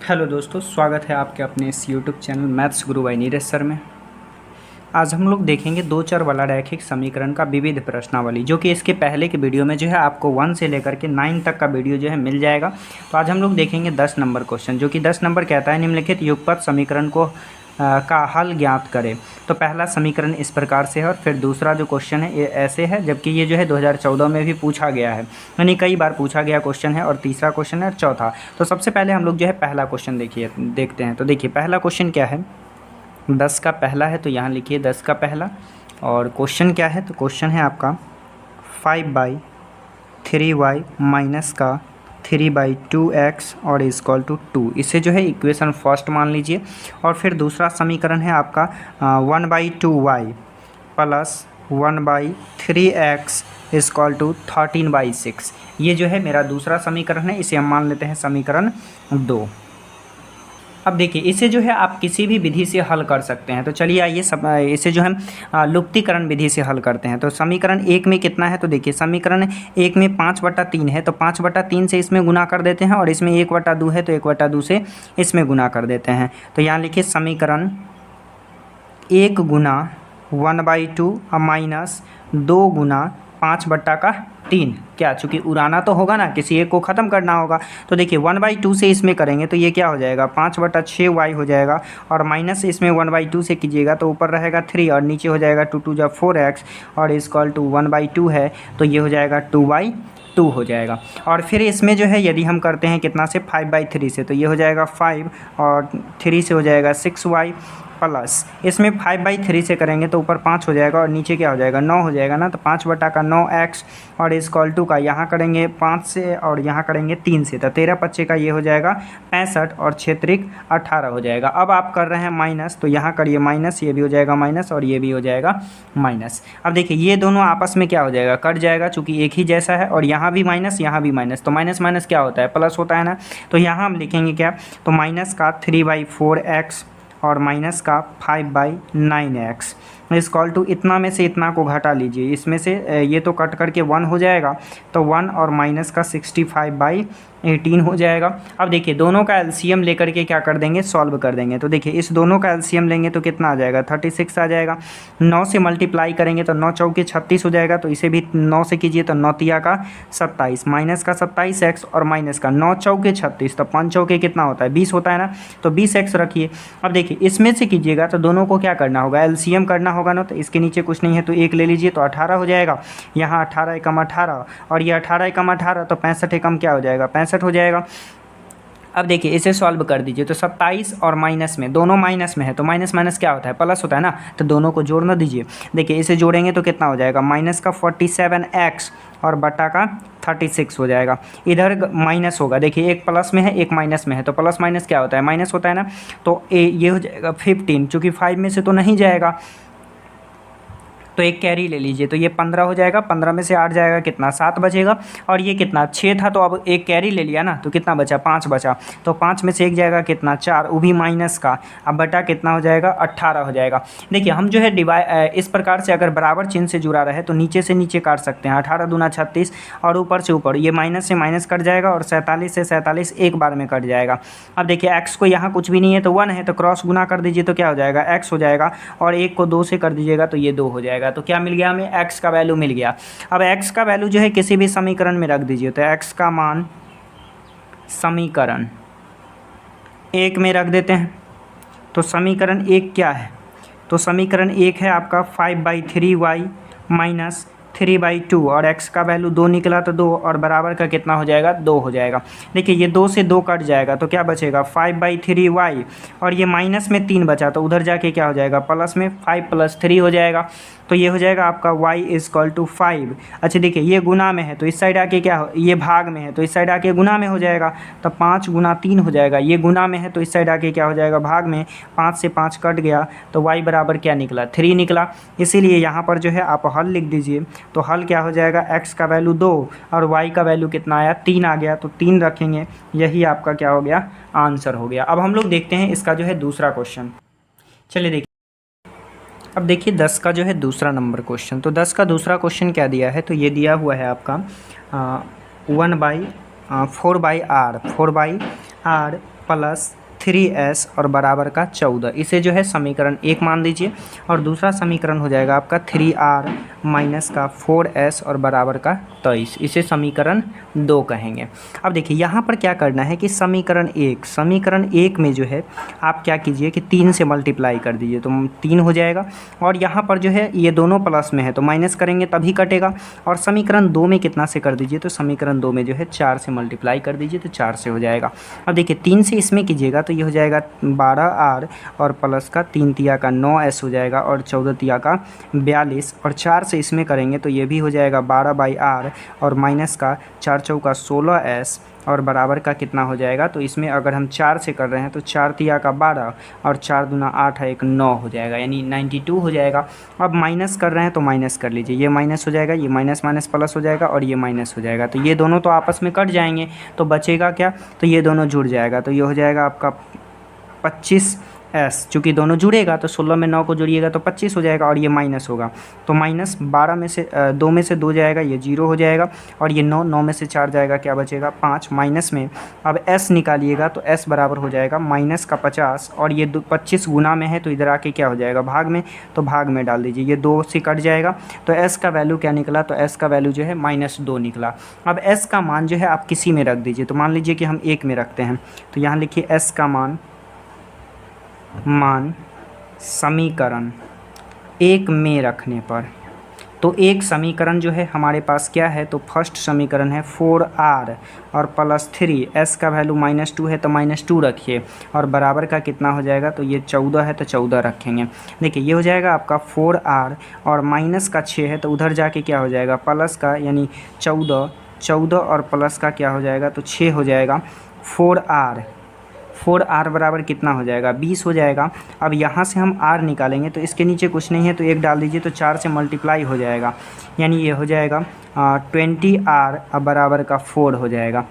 Hello दोस्तों, स्वागत है आपके अपने इस यूट्यूब चैनल मैथ्स गुरु बाय नीरज सर में। आज हम लोग देखेंगे दो चर वाला रैखिक समीकरण का विविध प्रश्नावली, जो कि इसके पहले के वीडियो में जो है आपको 1 से लेकर के 9 तक का वीडियो जो है मिल जाएगा। तो आज हम लोग देखेंगे 10 नंबर क्वेश्चन, जो कि 10 नंबर कहता है निम्नलिखित युगपत समीकरण को का हल ज्ञात करें। तो पहला समीकरण इस प्रकार से है और फिर दूसरा जो क्वेश्चन है ये ऐसे है, जबकि ये जो है 2014 में भी पूछा गया है, यानी कई बार पूछा गया क्वेश्चन है। और तीसरा क्वेश्चन है और चौथा। तो सबसे पहले हम लोग जो है पहला क्वेश्चन देखते हैं। तो देखिए पहला क्वेश्चन क्या है, 10 का पहला है, तो यहाँ लिखिए 10 का पहला। और क्वेश्चन क्या है, तो क्वेश्चन है आपका 5/3y माइनस का 3/2x और इजक्वल टू 2। इसे जो है इक्वेशन फर्स्ट मान लीजिए। और फिर दूसरा समीकरण है आपका 1/2y plus 1/3x equal to 13/6। ये जो है मेरा दूसरा समीकरण है, इसे हम मान लेते हैं समीकरण 2। अब देखिए इसे जो है आप किसी भी विधि से हल कर सकते हैं। तो चलिए आइए इसे जो हम लुप्तीकरण विधि से हल करते हैं। तो समीकरण 1 में कितना है, तो देखिए समीकरण 1 में 5/3 है, तो 5/3 से इसमें गुना कर देते हैं। और इसमें 1/2 है, तो 1/2 से इसमें गुना कर देते हैं। तो यहाँ लिखिए समीकरण 1 गुना 1/2 माइनस 2 गुना 5/3। क्या, चूँकि उड़ाना तो होगा ना, किसी एक को ख़त्म करना होगा। तो देखिए 1/2 से इसमें करेंगे तो ये क्या हो जाएगा, 5/6y हो जाएगा। और माइनस इसमें 1/2 से कीजिएगा तो ऊपर रहेगा 3 और नीचे हो जाएगा 2 2 4x और इजक्वल टू 1/2 है, तो ये हो जाएगा 2/2 हो जाएगा। और फिर इसमें जो है यदि हम करते हैं कितना से, 5/3 से, तो ये हो जाएगा 5 और 3 से हो जाएगा 6y प्लस इसमें 5/3 से करेंगे तो ऊपर 5 हो जाएगा और नीचे क्या हो जाएगा, 9 हो जाएगा ना। तो 5/9x और इजक्वल टू का यहाँ करेंगे 5 से और यहाँ करेंगे 3 से, तो 13×5 का ये हो जाएगा 65 और 6×3 18 हो जाएगा। अब आप कर रहे हैं माइनस, तो यहाँ करिए माइनस, ये भी हो जाएगा माइनस और ये भी हो जाएगा माइनस। अब देखिए ये दोनों आपस में क्या हो जाएगा, कट जाएगा, चूँकि एक ही जैसा है। और यहाँ भी माइनस, यहाँ भी माइनस, तो माइनस माइनस क्या होता है, प्लस होता है ना। तो यहाँ हम लिखेंगे क्या, तो माइनस का 3/4x और माइनस का 5/9x इजक्वल टू इतना में से इतना को घटा लीजिए, इसमें से ये तो कट करके 1 हो जाएगा, तो 1 और माइनस का 65/18 हो जाएगा। अब देखिए दोनों का एलसीएम लेकर के क्या कर देंगे, सॉल्व कर देंगे। तो देखिए इस दोनों का एलसीएम लेंगे तो कितना आ जाएगा, 36 आ जाएगा। 9 से मल्टीप्लाई करेंगे तो 9 चौके 36 हो जाएगा, तो इसे भी 9 से कीजिए तो 9 तिया का 27 माइनस का 27x और माइनस का 9 चौके 36, तो 5 चौके कितना होता है, 20 होता है ना। तो 20x रखिए। अब देखिए इसमें से कीजिएगा तो दोनों को क्या करना होगा, एलसीएम करना होगा ना। तो इसके नीचे कुछ नहीं है तो 1 ले लीजिए, तो 18 हो जाएगा। यहाँ 18 एकम 18 और ये 18 एकम 18, तो 65 एकम क्या हो जाएगा, 65 हो जाएगा। अब देखिए इसे सॉल्व कर दीजिए, तो 27 और माइनस में, दोनों माइनस में है, तो माइनस माइनस क्या होता है, प्लस होता है ना। तो दोनों को जोड़ना दीजिए। देखिए इसे जोड़ेंगे तो कितना हो जाएगा, माइनस का 47x और बटा का 36 हो जाएगा। इधर माइनस होगा, देखिए एक प्लस में है एक माइनस में है, तो प्लस माइनस क्या होता है, माइनस होता है ना। तो ये हो जाएगा 15, चूँकि 5 में से तो नहीं जाएगा तो एक कैरी ले लीजिए, तो ये 15 हो जाएगा। 15 में से 8 जाएगा, कितना, 7 बचेगा। और ये कितना, 6 था, तो अब एक कैरी ले लिया ना, तो कितना बचा, 5 बचा। तो 5 में से 1 जाएगा, कितना, 4, वो भी माइनस का। अब बटा कितना हो जाएगा, 18 हो जाएगा। देखिए हम जो है इस प्रकार से अगर बराबर चिन्ह से जुड़ा रहे तो नीचे से नीचे काट सकते हैं। 18 दूना 36 और ऊपर से ऊपर, ये माइनस से माइनस कट जाएगा और 47 से 47 एक बार में कट जाएगा। अब देखिए एक्स को यहाँ कुछ भी नहीं है तो 1 है, तो क्रॉस गुना कर दीजिए तो क्या हो जाएगा, एक्स हो जाएगा। और 1 को 2 से कर दीजिएगा तो ये 2 हो जाएगा। तो क्या मिल गया हमें, x का वैल्यू मिल गया। अब x का वैल्यू जो है किसी भी समीकरण में रख दीजिए, तो x का मान समीकरण 1 में रख देते हैं। तो समीकरण 1 क्या है, तो समीकरण 1 है आपका 5/3y माइनस 3/2 और x का वैल्यू 2 निकला तो 2 और बराबर का कितना हो जाएगा, 2 हो जाएगा। देखिए ये 2 से 2 कट जाएगा तो क्या बचेगा, 5/3y और ये माइनस में 3 बचा, तो उधर जाके क्या हो जाएगा, प्लस में 5 + 3 हो जाएगा। तो ये हो जाएगा आपका y = 5। अच्छा देखिए ये गुना में है तो इस साइड आके क्या हो, ये भाग में है तो इस साइड आके गुना में हो जाएगा, तो 5 × 3 हो जाएगा। ये गुना में है तो इस साइड आके क्या हो जाएगा, भाग में। 5 से 5 कट गया तो y बराबर क्या निकला, 3 निकला। इसीलिए यहाँ पर जो है आप हल लिख दीजिए। तो हल क्या हो जाएगा, x का वैल्यू 2 और y का वैल्यू कितना आया, 3 आ गया, तो 3 रखेंगे। यही आपका क्या हो गया, आंसर हो गया। अब हम लोग देखते हैं इसका जो है दूसरा क्वेश्चन। चलिए देखिए, अब देखिए 10 का जो है दूसरा नंबर क्वेश्चन। तो 10 का दूसरा क्वेश्चन क्या दिया है, तो ये दिया हुआ है आपका 4/r प्लस 3s और बराबर का 14, इसे जो है समीकरण 1 मान लीजिए। और दूसरा समीकरण हो जाएगा आपका 3r माइनस का 4s और बराबर का 23, इसे समीकरण 2 कहेंगे। अब देखिए यहाँ पर क्या करना है कि समीकरण 1 में जो है आप क्या कीजिए कि 3 से मल्टीप्लाई कर दीजिए तो 3 हो जाएगा। और यहाँ पर जो है ये दोनों प्लस में है तो माइनस करेंगे तभी कटेगा। और समीकरण 2 में कितना से कर दीजिए तो समीकरण 2 में जो है 4 से मल्टीप्लाई कर दीजिए तो 4 से हो जाएगा। अब देखिए 3 से इसमें कीजिएगा तो ये हो जाएगा 12r और प्लस का 3 तिया का 9s हो जाएगा और 14 तिया का 42, और 4 से इसमें करेंगे तो ये भी हो जाएगा 12/r और माइनस का 4 चौका 16s और बराबर का कितना हो जाएगा। तो इसमें अगर हम 4 से कर रहे हैं तो 4 तिया का 12 और 4 दूना 8 है 1 9 हो जाएगा, यानी 92 हो जाएगा। अब माइनस कर रहे हैं तो माइनस कर लीजिए, ये माइनस हो जाएगा, ये माइनस माइनस प्लस हो जाएगा और ये माइनस हो जाएगा। तो ये दोनों तो आपस में कट जाएंगे तो बचेगा क्या, तो ये दोनों जुड़ जाएगा। तो ये हो जाएगा आपका 25s, चूँकि दोनों जुड़ेगा तो 16 में 9 को जोड़िएगा तो 25 हो जाएगा और ये माइनस होगा तो माइनस 12 में से 2 में से 2 जाएगा, ये 0 हो जाएगा। और ये 9 में से 4 जाएगा, क्या बचेगा 5, माइनस में अब s निकालिएगा तो s बराबर हो जाएगा माइनस का 50 और ये 25 गुना में है तो इधर आके क्या हो जाएगा भाग में, तो भाग में डाल दीजिए, ये 2 से कट जाएगा। तो s का वैल्यू क्या निकला, तो s का वैल्यू जो है -2 निकला। अब s का मान जो है आप किसी में रख दीजिए, तो मान लीजिए कि हम 1 में रखते हैं तो यहाँ लिखिए s का मान समीकरण 1 में रखने पर, तो एक समीकरण जो है हमारे पास क्या है, तो फर्स्ट समीकरण है 4r और प्लस 3s का वैल्यू -2 है तो -2 रखिए और बराबर का कितना हो जाएगा, तो ये 14 है तो 14 रखेंगे। देखिए ये हो जाएगा आपका 4r और माइनस का 6 है तो उधर जाके क्या हो जाएगा प्लस का, यानी 14 और प्लस का क्या हो जाएगा तो 6 हो जाएगा। 4r बराबर कितना हो जाएगा 20 हो जाएगा। अब यहाँ से हम r निकालेंगे तो इसके नीचे कुछ नहीं है तो 1 डाल दीजिए तो 4 से मल्टीप्लाई हो जाएगा, यानी ये हो जाएगा 20r अब बराबर का 4 हो जाएगा।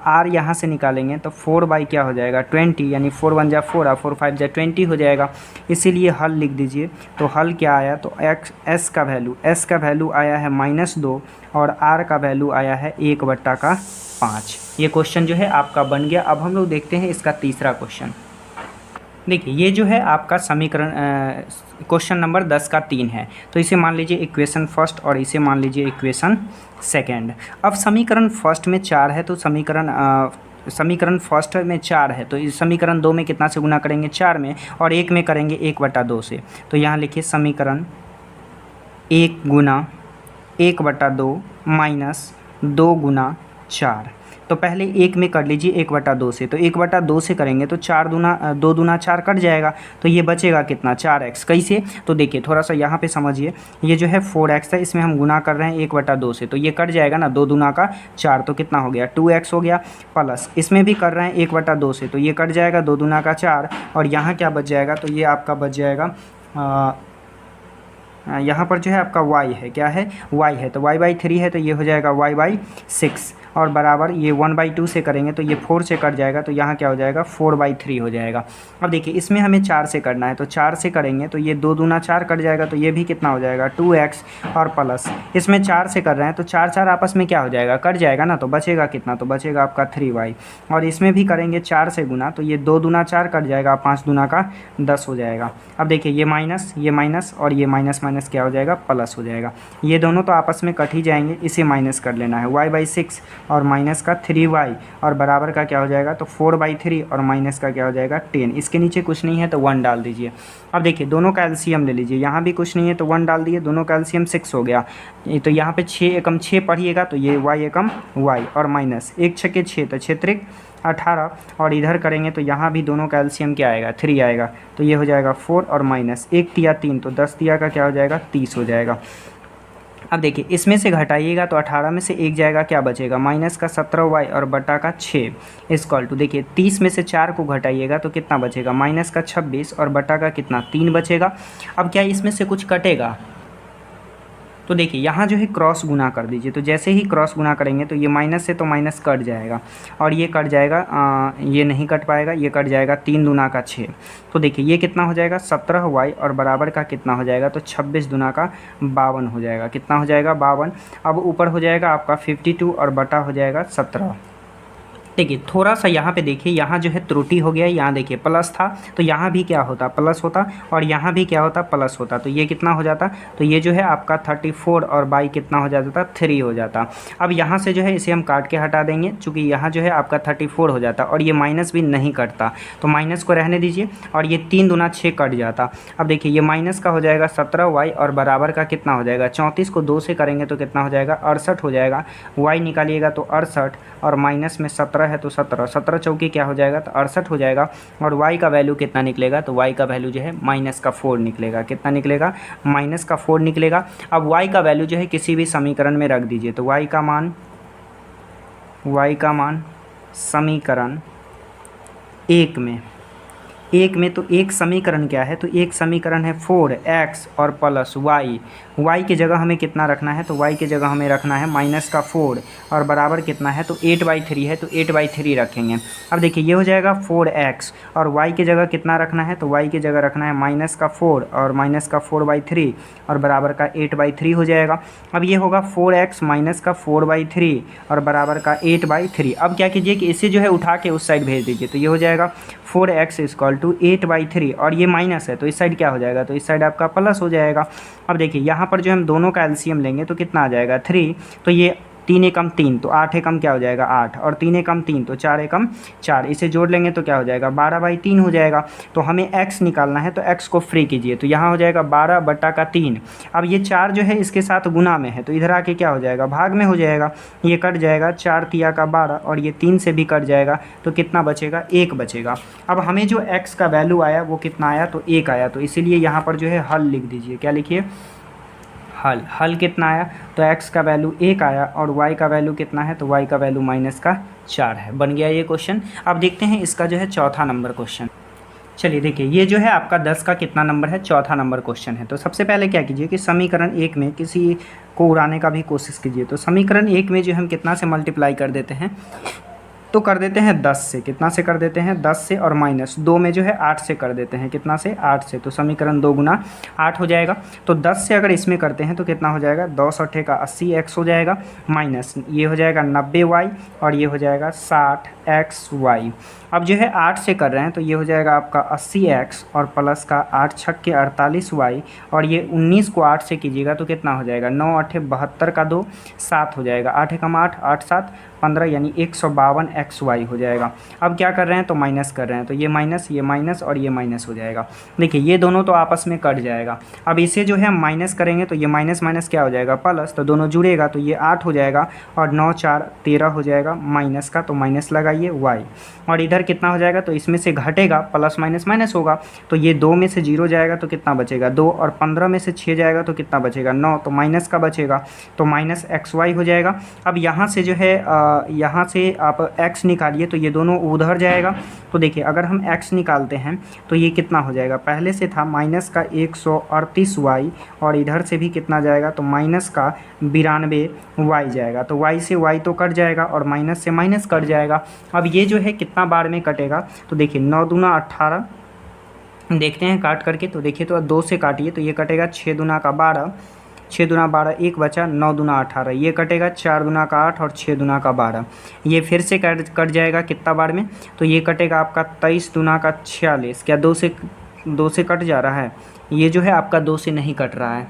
r यहाँ से निकालेंगे तो 4 बाई क्या हो जाएगा 20, यानी 4 1 जा 4 और 4 5 जा 20 हो जाएगा। इसीलिए हल लिख दीजिए, तो हल क्या आया, तो s का वैल्यू आया है -2 और r का वैल्यू आया है 1/5। ये क्वेश्चन जो है आपका बन गया। अब हम लोग देखते हैं इसका तीसरा क्वेश्चन। देखिए ये जो है आपका समीकरण क्वेश्चन नंबर 10 का 3 है, तो इसे मान लीजिए इक्वेशन फर्स्ट और इसे मान लीजिए इक्वेशन सेकंड। अब समीकरण फर्स्ट में 4 है तो समीकरण फर्स्ट में 4 है तो इस समीकरण 2 में कितना से गुना करेंगे 4 में, और 1 में करेंगे 1/2 से। तो यहाँ लिखिए समीकरण 1 गुना 1/2 माइनस 2 गुना 4। तो पहले 1 में कर लीजिए 1/2 से, तो 1/2 से करेंगे तो 2 दूना 4 कट जाएगा तो ये बचेगा कितना 4x। कैसे, तो देखिए थोड़ा सा यहाँ पे समझिए, ये जो है 4x है इसमें हम गुना कर रहे हैं 1/2 से तो ये कट जाएगा ना, 2 दूना का 4 तो कितना हो गया 2x हो गया। प्लस इसमें भी कर रहे हैं 1/2 से तो ये कट जाएगा 2 दूना का 4 और यहाँ क्या बच जाएगा, तो ये आपका बच जाएगा यहाँ पर जो है आपका y है, क्या है y है, तो y/3 है तो ये हो जाएगा y/6 और बराबर ये 1/2 से करेंगे तो ये 4 से कट जाएगा तो यहाँ क्या हो जाएगा 4/3 हो जाएगा। अब देखिए इसमें हमें 4 से करना है तो 4 से करेंगे तो ये 2 दूना 4 कट जाएगा तो ये भी कितना हो जाएगा 2x और प्लस इसमें 4 से कर रहे हैं तो 4 आपस में क्या हो जाएगा कट जाएगा ना, तो बचेगा कितना, तो बचेगा आपका 3y। और इसमें भी करेंगे 4 से गुना तो ये 2 दूना 4 कट जाएगा, 5 दूना का 10 हो जाएगा। अब देखिए ये माइनस और ये माइनस क्या हो जाएगा प्लस हो जाएगा, ये दोनों तो आपस में कट ही जाएंगे, इसे माइनस कर लेना है y/6 और माइनस का 3y और बराबर का क्या हो जाएगा, तो 4/3 और माइनस का क्या हो जाएगा 10। इसके नीचे कुछ नहीं है तो 1 डाल दीजिए। अब देखिए दोनों का एलसीएम ले लीजिए, यहाँ भी कुछ नहीं है तो 1 डाल दिए, दोनों का एलसीएम 6 हो गया। तो यहाँ पे 6 एकम 6 पढ़िएगा तो ये y एकम y और माइनस 1 6 6 तो 6 18 और इधर करेंगे तो यहाँ भी दोनों का एलसीएम क्या आएगा 3 आएगा तो ये हो जाएगा 4 और माइनस 1 तिया 3 तो 10 तिया का क्या हो जाएगा 30 हो जाएगा। अब देखिए इसमें से घटाइएगा तो 18 में से 1 जाएगा, क्या बचेगा माइनस का 17y और बटा का 6 इक्वल टू, देखिए 30 में से 4 को घटाइएगा तो कितना बचेगा माइनस का 26 और बटा का कितना 3 बचेगा। अब क्या इसमें से कुछ कटेगा, तो देखिए यहाँ जो है क्रॉस गुना कर दीजिए, तो जैसे ही क्रॉस गुना करेंगे तो ये माइनस से तो माइनस कट जाएगा और ये कट जाएगा, ये नहीं कट पाएगा, ये कट जाएगा 3 दूना का 6। तो देखिए ये कितना हो जाएगा 17y और बराबर का कितना हो जाएगा, तो 26 दूना का 52 हो जाएगा, कितना हो जाएगा 52। अब ऊपर हो जाएगा आपका 52 और बटा हो जाएगा 17। देखिए थोड़ा सा यहाँ पे देखिए, यहाँ जो है त्रुटि हो गया, यहाँ देखिए प्लस था तो यहाँ भी क्या होता प्लस होता, और यहाँ भी क्या होता प्लस होता, तो ये कितना हो जाता, तो ये जो है आपका 34 और बाई कितना हो जाता था 3 हो जाता। अब यहाँ से जो है इसे हम काट के हटा देंगे, चूँकि यहाँ जो है आपका 34 हो जाता और ये माइनस भी नहीं कटता, तो माइनस को रहने दीजिए, और ये 3 दूना 6 कट जाता। अब देखिए ये माइनस का हो जाएगा 17y और बराबर का कितना हो जाएगा 34 को 2 से करेंगे तो कितना हो जाएगा 68 हो जाएगा, y निकालिएगा तो 68 और माइनस में 17 है तो 17, 17 चौकी क्या हो जाएगा तो 68 हो जाएगा, और y का वैल्यू कितना निकलेगा तो y का वैल्यू जो है -4 निकलेगा। कितना निकलेगा -4 निकलेगा। अब y का वैल्यू जो है किसी भी समीकरण में रख दीजिए, तो y का मान समीकरण एक में तो एक समीकरण क्या है, तो एक समीकरण है 4x और प्लस y की जगह हमें कितना रखना है, तो y की जगह हमें रखना है -4 और बराबर कितना है तो 8/3 है, तो 8/3 रखेंगे। अब देखिए ये हो जाएगा 4x और y की जगह कितना रखना है, तो y की जगह रखना है -4 और -4/3 और बराबर का 8/3 हो जाएगा। अब ये होगा 4x -4/3 और बराबर का 8/3। अब क्या कीजिए कि इसे जो है उठा के उस साइड भेज दीजिए, तो ये हो जाएगा 4x = 8/3 और ये माइनस है तो इस साइड क्या हो जाएगा, तो इस साइड आपका प्लस हो जाएगा। अब देखिए यहाँ पर जो हम दोनों का एलसीएम लेंगे तो कितना आ जाएगा 3, तो ये 3 एकम 3 तो 8 एकम क्या हो जाएगा 8 और 3 एकम 3 तो 4 एकम 4, इसे जोड़ लेंगे तो क्या हो जाएगा 12/3 हो जाएगा। तो हमें x निकालना है तो x को फ्री कीजिए, तो यहाँ हो जाएगा 12/3। अब ये 4 जो है इसके साथ गुना में है तो इधर आके क्या हो जाएगा भाग में हो जाएगा, ये कट जाएगा 4 तिया का 12 और ये 3 से भी कट जाएगा तो कितना बचेगा 1 बचेगा। अब हमें जो x का वैल्यू आया वो कितना आया तो 1 आया, तो इसीलिए यहाँ पर जो है हल लिख दीजिए। क्या लिखिए हल कितना आया, तो x का वैल्यू 1 आया और y का वैल्यू कितना है तो y का वैल्यू -4 है। बन गया ये क्वेश्चन। अब देखते हैं इसका जो है चौथा नंबर क्वेश्चन। चलिए देखिए ये जो है आपका 10 का कितना नंबर है, चौथा नंबर क्वेश्चन है। तो सबसे पहले क्या कीजिए कि समीकरण 1 में किसी को उड़ाने का भी कोशिश कीजिए। तो समीकरण 1 में जो हम कितना से मल्टीप्लाई कर देते हैं, तो कर देते हैं 10 से। कितना से कर देते हैं 10 से, और -2 में जो है 8 से कर देते हैं। कितना से 8 से, तो समीकरण 2 गुना 8 हो जाएगा। तो 10 से अगर इसमें करते हैं तो कितना हो जाएगा 2 का 80x हो जाएगा, माइनस ये हो जाएगा 90y और ये हो जाएगा 60xy। अब जो है 8 से कर रहे हैं तो ये हो जाएगा आपका 80x और प्लस का 8 छक्के 48y और ये 19 को 8 से कीजिएगा तो कितना हो जाएगा 9 8 72 का 2 7 हो जाएगा, 8 एकम 8 8 7 15 यानी 152xy हो जाएगा। अब क्या कर रहे हैं तो माइनस कर रहे हैं, तो ये माइनस और ये माइनस हो जाएगा। देखिए ये दोनों तो आपस में कट जाएगा। अब इसे जो है हम माइनस करेंगे तो ये माइनस माइनस क्या हो जाएगा प्लस, तो दोनों जुड़ेगा तो ये 8 हो जाएगा और 9 4 13 हो जाएगा माइनस का, तो माइनस लगाइए y। और इधर कितना हो जाएगा तो इसमें से घटेगा, प्लस माइनस माइनस होगा तो ये 2 में से 0 जाएगा तो कितना बचेगा 2, और 15 में से 6 जाएगा तो कितना बचेगा 9, तो माइनस का बचेगा तो -xy हो जाएगा। अब यहाँ से जो है यहाँ से आप x निकालिए तो ये दोनों उधर जाएगा। तो देखिए अगर हम x निकालते हैं तो ये कितना हो जाएगा, पहले से था माइनस का 138y और इधर से भी कितना जाएगा तो माइनस का 92y जाएगा। तो y से y तो कट जाएगा और माइनस से माइनस कट जाएगा। अब ये जो है कितना बार में कटेगा, तो देखिए 9 दूना 18, देखते हैं काट करके। तो देखिए तो 2 से काटिए तो ये कटेगा 6 दूना का 12, 6 दूना 12 1 बचा, 9 दूना 18, ये कटेगा 4 दूना का 8 और 6 दूना का 12। ये फिर से कट जाएगा कितना बार में, तो ये कटेगा आपका 23 दूना का 46। क्या 2 से कट जा रहा है, ये जो है आपका 2 से नहीं कट रहा है,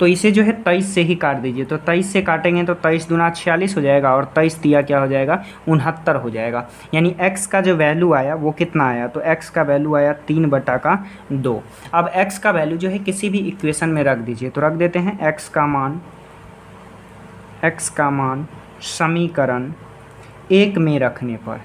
तो इसे जो है 23 से ही काट दीजिए। तो 23 से काटेंगे तो 23 दूना 46 हो जाएगा और 23 दिया क्या हो जाएगा 69 हो जाएगा। यानी x का जो वैल्यू आया वो कितना आया, तो x का वैल्यू आया 3/2। अब x का वैल्यू जो है किसी भी इक्वेशन में रख दीजिए। तो रख देते हैं x का मान समीकरण 1 में रखने पर,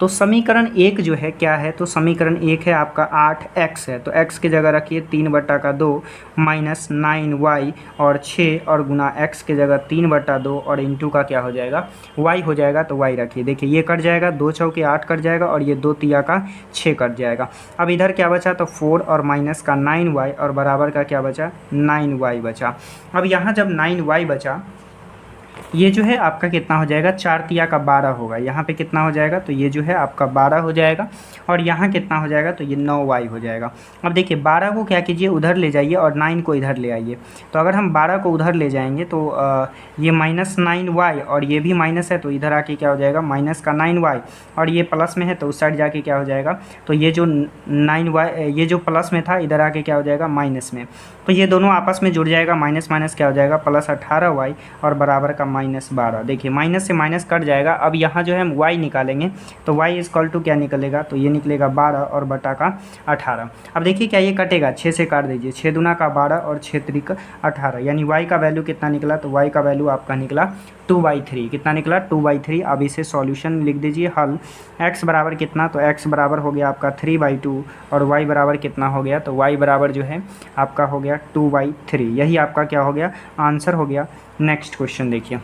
तो समीकरण 1 जो है क्या है, तो समीकरण 1 है आपका 8x है, तो x की जगह रखिए 3/2 माइनस 9y और 6 और गुना x की जगह 3/2 और इंटू का क्या हो जाएगा y हो जाएगा, तो y रखिए। देखिए ये कट जाएगा, 2 चौके 8 कट जाएगा और ये 2 तिया का 6 कट जाएगा। अब इधर क्या बचा, तो 4 और माइनस का 9y और बराबर का क्या बचा 9y बचा। अब यहाँ जब 9y बचा ये जो है आपका कितना हो जाएगा, 4 तिया का 12 होगा। यहाँ पे कितना हो जाएगा, तो ये जो है आपका 12 हो जाएगा और यहाँ कितना हो जाएगा, तो ये 9y हो जाएगा। अब देखिए 12 को क्या कीजिए, उधर ले जाइए और 9 को इधर ले आइए। तो अगर हम 12 को उधर ले जाएंगे तो ये -9y और ये भी माइनस है, तो इधर आके क्या हो जाएगा, माइनस का 9y और ये प्लस में है तो उस साइड जाके क्या हो जाएगा, तो ये जो 9y, ये जो प्लस में था इधर आके क्या हो जाएगा, माइनस में। तो ये दोनों आपस में जुड़ जाएगा, माइनस माइनस क्या हो जाएगा, प्लस 18y और बराबर का -12। देखिए माइनस से माइनस कट जाएगा। अब यहाँ जो है हम y निकालेंगे तो y इक्वल टू क्या निकलेगा, तो ये निकलेगा 12 और बटा का 18। अब देखिए क्या ये कटेगा, 6 से काट दीजिए, 6 दूना का 12 और 6 त्रिक 18, यानी y का वैल्यू कितना निकला, तो y का वैल्यू आपका निकला 2/3। कितना निकला, 2/3। अब इसे सॉल्यूशन लिख दीजिए, हल x बराबर कितना, तो x बराबर हो गया आपका 3/2 और y बराबर कितना हो गया, तो y बराबर जो है आपका हो गया 2/3। यही आपका क्या हो गया, आंसर हो गया। नेक्स्ट क्वेश्चन देखिए।